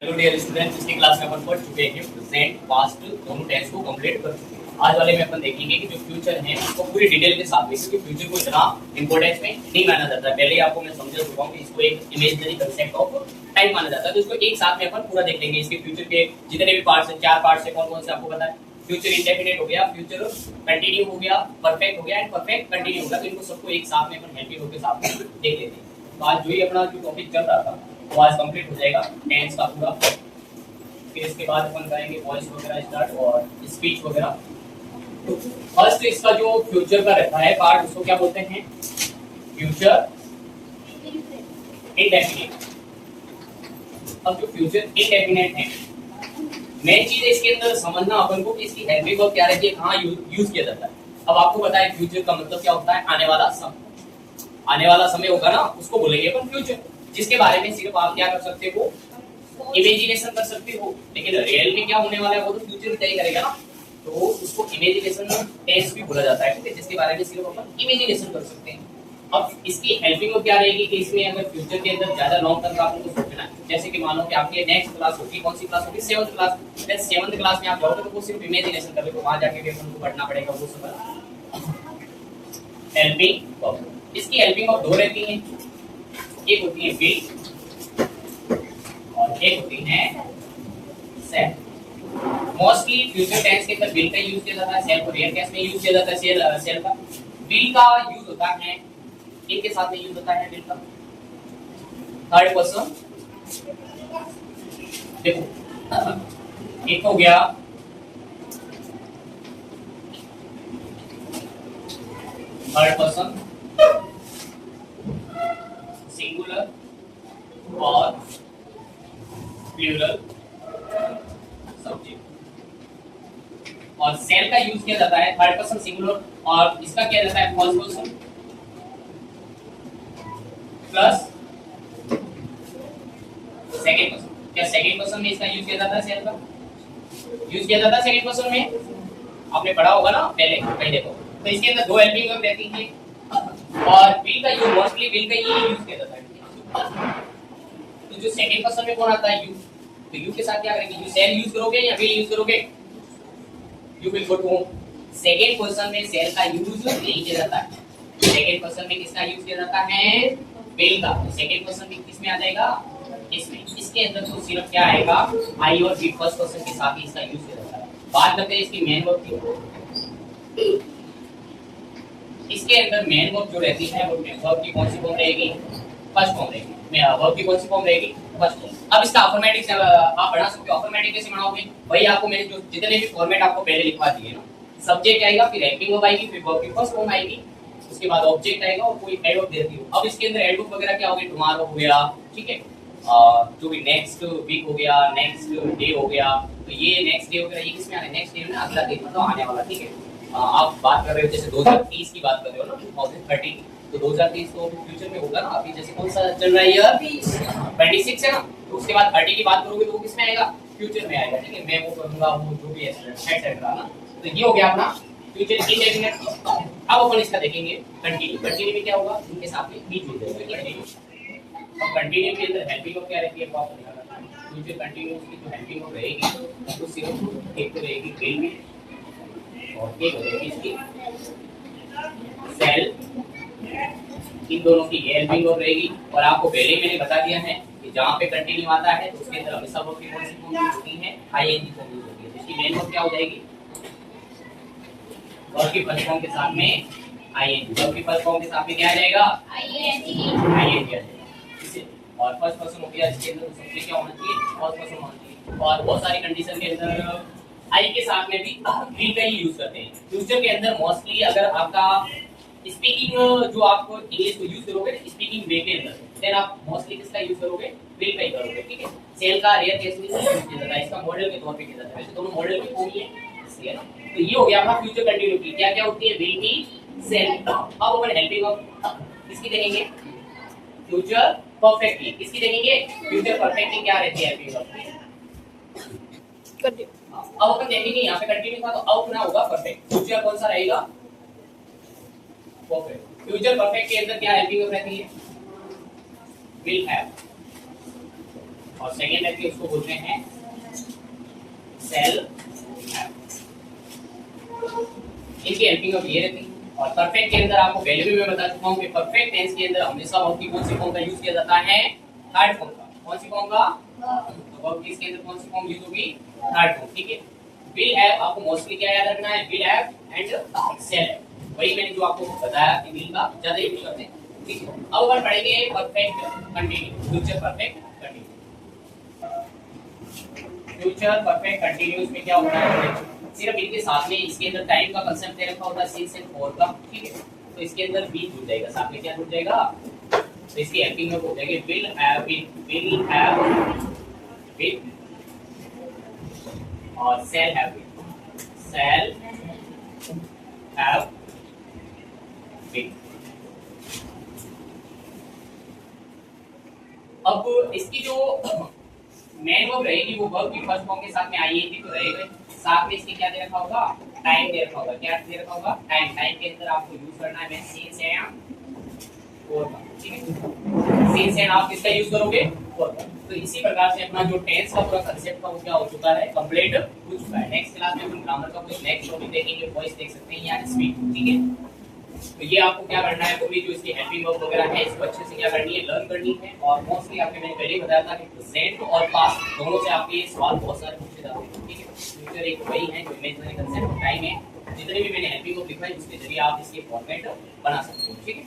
Hello dear students, पिछली class में अपन पढ़ चुके हैं प्रेजेंट पास्ट दोनों टेंस को कंप्लीट कर चुके हैं। आज वाले में अपन देखेंगे कि जो फ्यूचर है उसको पूरी डिटेल के साथ देखेंगे। क्योंकि फ्यूचर को इतना इंपॉर्टेंस में नहीं माना जाता है। पहले ही आपको मैं समझा चुका हूं कि इसको एक इमेजिनरी कांसेप्ट ऑफ टाइम माना जाता है। तो इसको एक साथ में अपन पूरा देख लेंगे। इसके फ्यूचर के जितने भी पार्ट्स हैं, 4 पार्ट्स हैं, कौन-कौन से आपको पता है। फ्यूचर इंडेफिनिट हो गया, फ्यूचर कंटिन्यू हो गया, परफेक्ट हो गया एंड परफेक्ट कंटिन्यू हो गया। तो इनको सबको एक साथ में अपन हेल्पिंग के साथ में देख लेते हैं। तो आज जो ही अपना जो टॉपिक चल रहा था वो आज कंप्लीट हो जाएगा टेंस का पूरा। फिर इसके बाद अपन करेंगे वॉइस वगैरह स्टार्ट और स्पीच वगैरह। तो फर्स्ट इसका जो फ्यूचर का रहता है पार्ट, उसको क्या बोलते हैं? Future indefinite. अब जो फ्यूचर इंडेफिनिट है, मेन चीज है इसके अंदर समझना अपन को कि इसकी हेल्पिंग वर्ब क्या रहती है, कहाँ यूज किया जाता है। अब आपको पता है फ्यूचर का मतलब क्या होता है? आने वाला समय। आने वाला समय होगा ना, उसको बोलेंगे अपन फ्यूचर, जिसके बारे में सिर्फ आप क्या कर सकते हो? इमेजिनेशन कर सकते हो। लेकिन रियल में क्या होने वाला है वो तो फ्यूचर तय करेगा ना, तो उसको इमेजिनेशन टेंस भी बोला जाता है, ठीक है, जिसके बारे में सिर्फ अपन इमेजिनेशन कर सकते हैं। अब इसकी हेल्पिंग क्या रहेगी कि इसमें अगर फ्यूचर के अंदर ज्यादा लॉन्ग टर्म का आपको सोचना है, जैसे कि मानो कि आपकी नेक्स्ट क्लास होगी, कौन सी क्लास होगी? 7th class. फिर 7th क्लास में आप जाओगे तो वो सिर्फ इमेजिनेशन कर लो, तो वहां जाके भी अपन को पढ़ना पड़ेगा वो सब। हेल्पिंग वर्ब, इसकी हेल्पिंग वर्ब दो रहती हैं, एक होती है विल और एक होती है सेल। मोस्टली फ्यूचर टेंस के अंदर विल का यूज किया जाता है, सेल को रेयर केस में यूज किया जाता है। सेल का विल का यूज होता है, इनके साथ में यूज होता है विल का थर्ड पर्सन। देखो एक हो गया थर्ड पर्सन सिंगुलर और प्लूरल सब्जेक्ट। और सेल का यूज किया जाता है थर्ड पर्सन सिंगुलर, और इसका किया जाता है first person plus second person. क्या सेकंड पर्सन में इसका यूज किया जाता है? सेल का यूज किया जाता है सेकंड पर्सन में, आपने पढ़ा होगा ना पहले कहीं, देखो। तो इसके अंदर दो हेल्पिंग वर्ब रहती है, और विल का यूज मोस्टली विल का ही यूज किया जाता है। तो जो सेकंड पर्सन में कौन आता है? यू। तो यू के साथ क्या करेंगे? यू सेल यूज करोगे या विल यूज करोगे? You will go to second person में सेल का यूज नहीं किया जाता है। सेकंड पर्सन में किसका यूज किया जाता है? विल का। तो सेकंड पर्सन में किस में आ जाएगा? इसमें। इसके अंदर तो सिर्फ क्या आएगा? आई और वी फर्स्ट पर्सन के साथ ही इसका यूज किया जाता है। बात करते हैं इसकी मेन वर्ब की। इसके अंदर मेन वर्ब जो रहती है वो वर्ब की कौन सी फॉर्म रहेगी? फर्स्ट फॉर्म रहेगी। वर्ब की कौन सी फॉर्म रहेगी? First form. अब इसका अफर्मेटिव से आप बना सकते हो। अफर्मेटिव कैसे बनाओगे? वही आपको मैंने जो जितने भी फॉर्मेट आपको पहले लिखवा दिए ना, सब्जेक्ट आएगा, फिर हेल्पिंग वर्ब आएगी, फिर वर्ब की फर्स्ट फॉर्म आएगी, उसके बाद ऑब्जेक्ट आएगा और कोई एडवर्ब देती हो। अब इसके अंदर एडवर्ब वगैरह क्या होगी? टुमारो हो गया, ठीक है, जो भी नेक्स्ट वीक हो गया, नेक्स्ट डे हो गया। तो ये नेक्स्ट डे वगैरह ये किसमें आने? नेक्स्ट डे में अगला दिन, मतलब आने वाला, ठीक है। आप बात कर रहे हो जैसे 2030 की बात कर रहे हो ना, 2030, तो 2030 तो फ्यूचर में होगा ना। अभी जैसे कौन सा चल रहा है? ईयर 26 है ना, तो उसके बाद 30 की बात करोगे तो वो किसमें आएगा? फ्यूचर में आएगा, ठीक है। मैं वो करूंगा, वो जो भी है एटसेट्रा ना। तो ये हो गया अपना फ्यूचर इंडेफिनिट। अब अपन इसका देखेंगे कंटिन्यू। कंटिन्यू में क्या होगा? इनके साथ में बीच में कंटिन्यू। अब कंटिन्यू के अंदर हेल्पिंग वर्ब क्या रहती है? आपको दिखाना है। फ्यूचर कंटिन्यूअस की जो हेल्पिंग वर्ब रहेगी वो सिर्फ एक तो रहेगी विल में, और एक रहेगी इसकी सेल। इन दोनों की हेल्पिंग वर्ब रहेगी। और आपको पहले मैंने बता दिया है कि जहां पे कंटिन्यू आता है तो उसके अंदर हमेशा वर्ब की कौन सी फॉर्म यूज होती है? आईएनजी फॉर्म यूज होती है। इसकी मेन वर्ब क्या हो जाएगी? वर्ब की फर्स्ट फॉर्म के साथ में आईएनजी। वर्ब की फर्स्ट फॉर्म के साथ में क्या आ जाएगा? आईएनजी। आईएनजी आ जाएगा। और फर्स्ट पर्सन हो गया, इसके अंदर सबसे क्या होना चाहिए? फर्स्ट पर्सन होना चाहिए। और बहुत सारी कंडीशन के अंदर आई के साथ में भी विल का ही यूज करते हैं। फ्यूचर के अंदर मोस्टली अगर आपका स्पीकिंग जो आप इंग्लिश को यूज करोगे स्पीकिंग वे के अंदर, देन आप मोस्टली किसका यूज करोगे? विल का ही करोगे, ठीक है। सेल का रेयर केस में यूज किया जाता है, इसका मॉडल के तौर पे किया जाता है। वैसे दोनों मॉडल में कोई है इसलिए ना। तो ये हो गया अपना फ्यूचर कंटिन्यूटी। क्या क्या होती है? विल की, सेल। अब अपन हेल्पिंग वर्ब किसकी देखेंगे? फ्यूचर परफेक्ट की। किसकी देखेंगे? फ्यूचर परफेक्ट की क्या रहती है? Helping verb. अब अपन देखेंगे यहाँ पे कंटिन्यू था तो अब अपना होगा परफेक्ट। फ्यूचर कौन सा रहेगा? परफेक्ट। फ्यूचर परफेक्ट के अंदर क्या हेल्पिंग वर्ब रहती है? Will have. और सेकेंड रहती है उसको बोलते हैं सेल हैव। इनकी हेल्पिंग वर्ब ये रहती है। और परफेक्ट के अंदर आपको पहले भी मैं बता चुका हूं कि परफेक्ट टेंस के अंदर हमेशा वर्ब की कौन सी फॉर्म का यूज किया जाता है? थर्ड फॉर्म का। कौन सी फॉर्म का? वर्ब की इसके अंदर कौन सी फॉर्म यूज होगी? Third form. ठीक है। विल हैव आपको मोस्टली क्या याद रखना है? Will have and shall have. वही मैंने जो आपको बताया कि विल का ज्यादा यूज करते हैं। ठीक है। अब अपन पढ़ेंगे perfect continue, future perfect continue. Future perfect continuous में क्या होता है? सिर्फ इनके साथ में इसके अंदर टाइम का कांसेप्ट दे रखा होता है सिंस एंड फॉर का। ठीक है। तो इसके अंदर बी जुड़ जाएगा, साथ में क्या जुड़ जाएगा? तो इसकी हेल्पिंग वर्ब हो जाएगी will have been, will have been और shall have been, shall have been. अब इसकी जो मेन वर्ब रहेगी वो वर्ब की फर्स्ट फॉर्म के साथ में आईएनजी तो रहेगा, साथ में इसके क्या दे रखा होगा? टाइम दे रखा होगा। क्या दे रखा होगा? टाइम। टाइम के अंदर आपको यूज करना है मैं सिंस एंड फॉर का। ठीक है। सिंस एंड आप किसका यूज करोगे? फॉर का। तो इसी प्रकार से अपना जो टेंस का पूरा कांसेप्ट का वो क्या हो चुका है? कंप्लीट हो चुका है। नेक्स्ट क्लास में हम ग्रामर का कुछ नेक्स्ट टॉपिक देखेंगे, वॉइस देख सकते हैं या स्पीच। ठीक है। तो ये आपको क्या करना है? पूरी जो इसकी हेल्पिंग वर्ब वगैरह है इसको अच्छे से क्या करनी है? लर्न करनी है। और मोस्टली आपके मैंने पहले ही बताया था कि प्रेजेंट और पास्ट दोनों से आपके ये सवाल बहुत सारे पूछे जाते हैं। ठीक है। फ्यूचर एक वही है जो इमेजिनरी कांसेप्ट ऑफ टाइम है। जितने भी मैंने हेल्पिंग वर्ब लिखा है उसके जरिए आप इसके फॉर्मेट बना सकते हो। ठीक है।